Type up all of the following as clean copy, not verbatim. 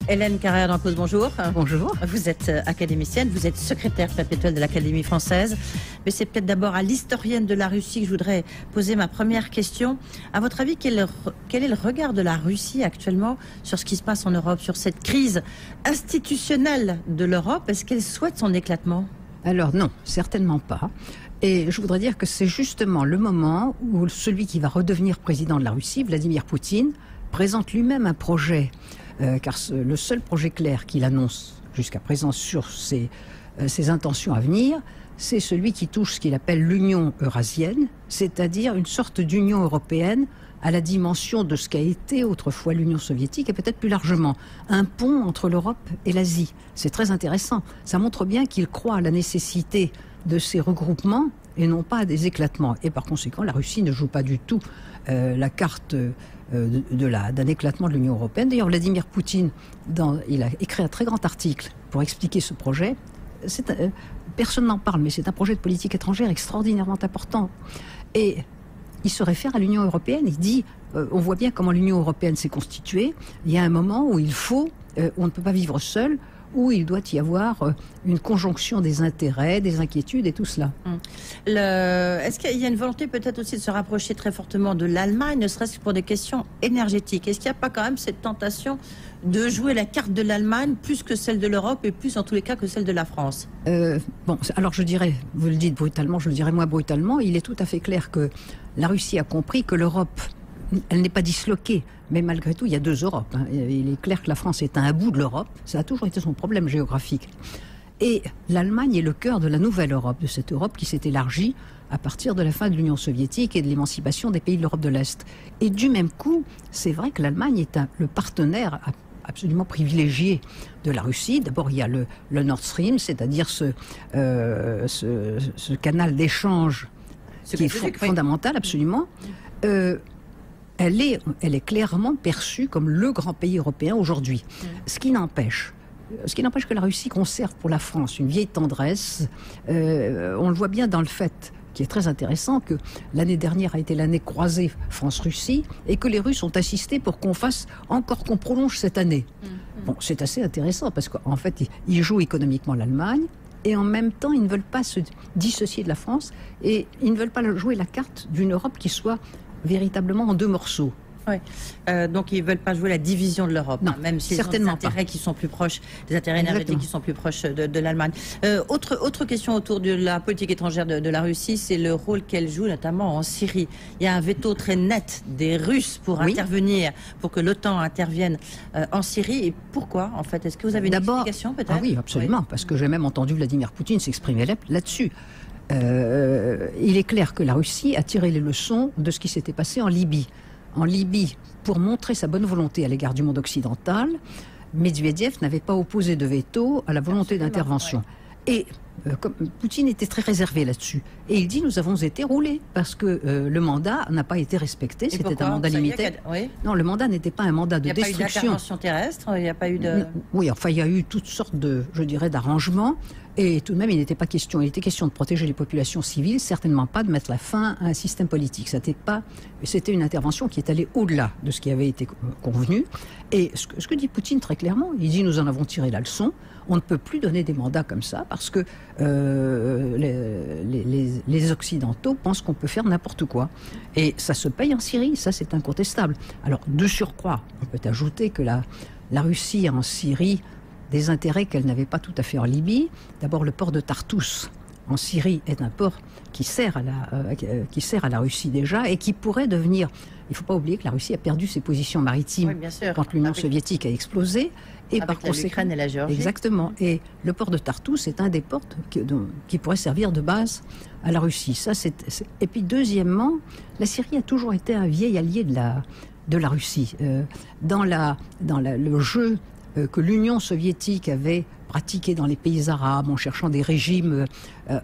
Hélène Carrère d'Encause, bonjour. Bonjour. Vous êtes académicienne, vous êtes secrétaire perpétuelle de l'Académie française. Mais c'est peut-être d'abord à l'historienne de la Russie que je voudrais poser ma première question. À votre avis, quel est le regard de la Russie actuellement sur ce qui se passe en Europe, sur cette crise institutionnelle de l'Europe? Est-ce qu'elle souhaite son éclatement? Alors non, certainement pas. Et je voudrais dire que c'est justement le moment où celui qui va redevenir président de la Russie, Vladimir Poutine, présente lui-même un projet, car le seul projet clair qu'il annonce jusqu'à présent sur ses intentions à venir, c'est celui qui touche ce qu'il appelle l'Union eurasienne, c'est-à-dire une sorte d'Union européenne à la dimension de ce qu'a été autrefois l'Union soviétique et peut-être plus largement un pont entre l'Europe et l'Asie. C'est très intéressant. Ça montre bien qu'il croit à la nécessité de ces regroupements et non pas à des éclatements. Et par conséquent, la Russie ne joue pas du tout la carte d'un éclatement de l'Union européenne. D'ailleurs, Vladimir Poutine, il a écrit un très grand article pour expliquer ce projet. Personne n'en parle, mais c'est un projet de politique étrangère extraordinairement important. Et il se réfère à l'Union européenne. Il dit, on voit bien comment l'Union européenne s'est constituée. Il y a un moment où on ne peut pas vivre seul, où il doit y avoir une conjonction des intérêts, des inquiétudes et tout cela. Est-ce qu'il y a une volonté peut-être aussi de se rapprocher très fortement de l'Allemagne, ne serait-ce que pour des questions énergétiques? Est-ce qu'il n'y a pas quand même cette tentation de jouer la carte de l'Allemagne plus que celle de l'Europe et plus en tous les cas que celle de la France? Bon, alors je dirais, vous le dites brutalement, je le dirais moins brutalement, il est tout à fait clair que la Russie a compris que l'Europe, elle n'est pas disloquée, mais malgré tout, il y a deux Europes. Il est clair que la France est un bout de l'Europe. Ça a toujours été son problème géographique. Et l'Allemagne est le cœur de la nouvelle Europe, de cette Europe qui s'est élargie à partir de la fin de l'Union soviétique et de l'émancipation des pays de l'Europe de l'Est. Et du même coup, c'est vrai que l'Allemagne est le partenaire absolument privilégié de la Russie. D'abord, il y a le Nord Stream, c'est-à-dire ce canal d'échange qui est fondamental, absolument. Elle est clairement perçue comme le grand pays européen aujourd'hui. Ce qui n'empêche que la Russie conserve pour la France une vieille tendresse. On le voit bien dans le fait, qui est très intéressant, que l'année dernière a été l'année croisée France-Russie et que les Russes ont insisté pour qu'on prolonge cette année. Bon, c'est assez intéressant parce qu'en fait, ils jouent économiquement l'Allemagne. Et en même temps, ils ne veulent pas se dissocier de la France et ils ne veulent pas jouer la carte d'une Europe qui soit véritablement en deux morceaux. Oui. Donc ils ne veulent pas jouer la division de l'Europe, même s'ils ont des intérêts qui sont plus proches, des intérêts énergétiques qui sont plus proches de l'Allemagne. Autre question autour de la politique étrangère de la Russie, c'est le rôle qu'elle joue notamment en Syrie. Il y a un veto très net des Russes pour intervenir, pour que l'OTAN intervienne en Syrie. Et pourquoi, en fait? Est-ce que vous avez une explication peut-être? Oui, absolument, parce que j'ai même entendu Vladimir Poutine s'exprimer là-dessus. Il est clair que la Russie a tiré les leçons de ce qui s'était passé en Libye. En Libye, pour montrer sa bonne volonté à l'égard du monde occidental, Medvedev n'avait pas opposé de veto à la volonté d'intervention. Et comme Poutine était très réservé là-dessus. Et il dit, nous avons été roulés, parce que le mandat n'a pas été respecté, c'était un mandat limité. Non, le mandat n'était pas un mandat de destruction. Il n'y a pas eu d'intervention terrestre, il n'y a pas eu de... Oui, enfin, il y a eu toutes sortes d'arrangements, et tout de même, il était question de protéger les populations civiles, certainement pas de mettre la fin à un système politique. C'était une intervention qui est allée au-delà de ce qui avait été convenu. Et ce que dit Poutine très clairement, il dit, nous en avons tiré la leçon. On ne peut plus donner des mandats comme ça parce que les Occidentaux pensent qu'on peut faire n'importe quoi. Et ça se paye en Syrie, ça c'est incontestable. Alors, de surcroît, on peut ajouter que la Russie a en Syrie des intérêts qu'elle n'avait pas tout à fait en Libye. D'abord, le port de Tartous en Syrie est un port qui sert à la Russie déjà et qui pourrait devenir... Il ne faut pas oublier que la Russie a perdu ses positions maritimes quand l'Union soviétique a explosé. Et par conséquent, l'Ukraine et la Géorgie. Exactement. Et le port de Tartous est un des ports qui pourrait servir de base à la Russie. Et puis deuxièmement, la Syrie a toujours été un vieil allié de la Russie. Dans le jeu que l'Union soviétique avait pratiqué dans les pays arabes en cherchant des régimes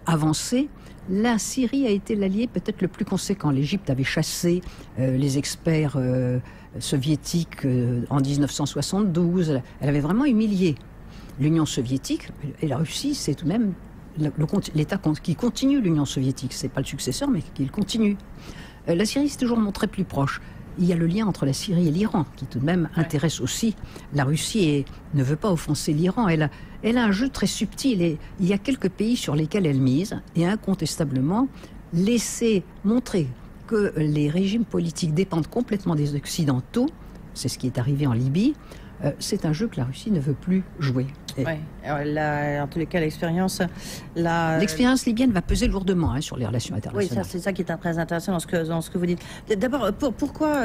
avancés, la Syrie a été l'allié peut-être le plus conséquent. L'Égypte avait chassé les experts soviétiques en 1972. Elle avait vraiment humilié l'Union soviétique. Et la Russie, c'est tout de même l'État qui continue l'Union soviétique. Ce n'est pas le successeur, mais qui le continue. La Syrie s'est toujours montrée plus proche. il y a le lien entre la Syrie et l'Iran, qui tout de même intéresse aussi la Russie et ne veut pas offenser l'Iran. Elle a un jeu très subtil et il y a quelques pays sur lesquels elle mise et incontestablement laisser montrer que les régimes politiques dépendent complètement des Occidentaux, c'est ce qui est arrivé en Libye, c'est un jeu que la Russie ne veut plus jouer. En tous les cas, l'expérience libyenne va peser lourdement sur les relations internationales. Oui, c'est ça qui est très intéressant dans ce que vous dites. D'abord,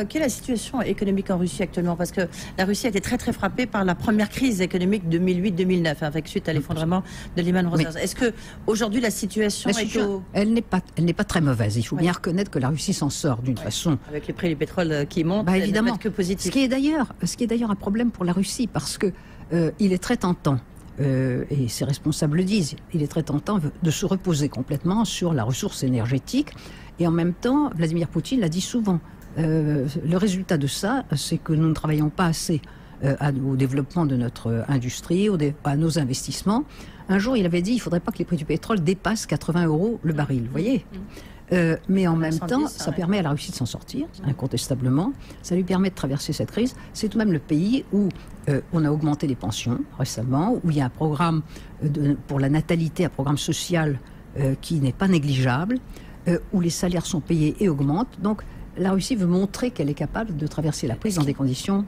quelle est la situation économique en Russie actuellement? Parce que la Russie a été très très frappée par la première crise économique 2008-2009, avec suite à l'effondrement de Lehman Brothers. Est-ce que aujourd'hui la situation elle n'est pas très mauvaise. Il faut bien reconnaître que la Russie s'en sort d'une façon. Avec les prix du pétrole qui montent, évidemment, que positif. Ce qui est d'ailleurs un problème pour la Russie, parce que il est très tentant, et ses responsables le disent, il est très tentant de se reposer complètement sur la ressource énergétique. Et en même temps, Vladimir Poutine l'a dit souvent, le résultat de ça, c'est que nous ne travaillons pas assez au développement de notre industrie, à nos investissements. Un jour, il avait dit, il ne faudrait pas que les prix du pétrole dépassent 80 € le baril, vous voyez. Mais en même temps, ça permet à la Russie de s'en sortir, incontestablement. Ça lui permet de traverser cette crise. C'est tout de même le pays où on a augmenté les pensions récemment, où il y a un programme pour la natalité, un programme social qui n'est pas négligeable, où les salaires sont payés et augmentent. Donc la Russie veut montrer qu'elle est capable de traverser la crise dans des conditions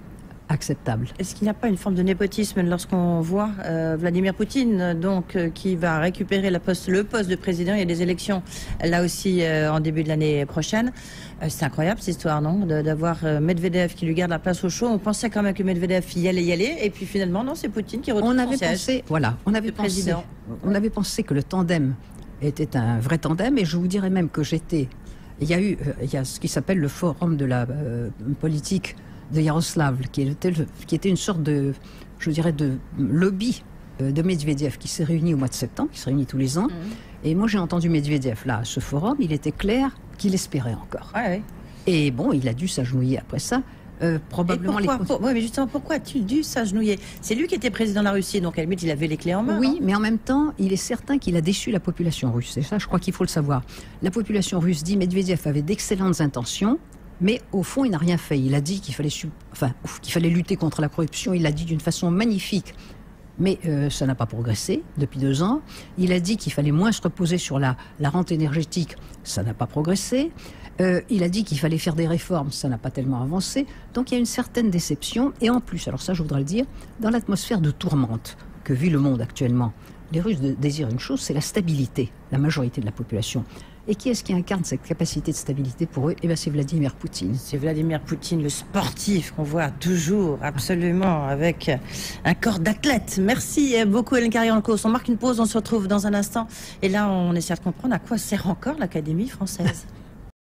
acceptable. Est-ce qu'il n'y a pas une forme de népotisme lorsqu'on voit Vladimir Poutine qui va récupérer le poste de président? Il y a des élections là aussi en début de l'année prochaine. C'est incroyable cette histoire, non, d'avoir Medvedev qui lui garde la place au chaud. On pensait quand même que Medvedev y allait et puis finalement non, c'est Poutine qui retrouve son siège. On avait pensé que le tandem était un vrai tandem, et je vous dirais même que il y a ce qui s'appelle le forum de la politique de Yaroslav, qui était une sorte de lobby de Medvedev qui s'est réuni au mois de septembre, qui se réunit tous les ans. Et moi, j'ai entendu Medvedev là, à ce forum, il était clair qu'il espérait encore. Et bon, il a dû s'agenouiller après ça. Probablement mais justement, pourquoi a-t-il dû s'agenouiller? C'est lui qui était président de la Russie, donc à la limite, il avait les clés en main. Oui, mais en même temps, il est certain qu'il a déçu la population russe. Et ça, je crois qu'il faut le savoir. La population russe dit Medvedev avait d'excellentes intentions, mais au fond, il n'a rien fait. Il a dit qu'il fallait lutter contre la corruption. Il l'a dit d'une façon magnifique. Mais ça n'a pas progressé depuis 2 ans. Il a dit qu'il fallait moins se reposer sur la rente énergétique. Ça n'a pas progressé. Il a dit qu'il fallait faire des réformes. Ça n'a pas tellement avancé. Donc il y a une certaine déception. Et en plus, alors ça je voudrais le dire, dans l'atmosphère de tourmente que vit le monde actuellement, les Russes désirent une chose, c'est la stabilité, la majorité de la population. Et qui est-ce qui incarne cette capacité de stabilité pour eux? Eh bien, c'est Vladimir Poutine. C'est Vladimir Poutine, le sportif qu'on voit toujours, absolument, avec un corps d'athlète. Merci beaucoup, Hélène Carrière-Lancos. On marque une pause, on se retrouve dans un instant. Et là, on essaie de comprendre à quoi sert encore l'Académie française.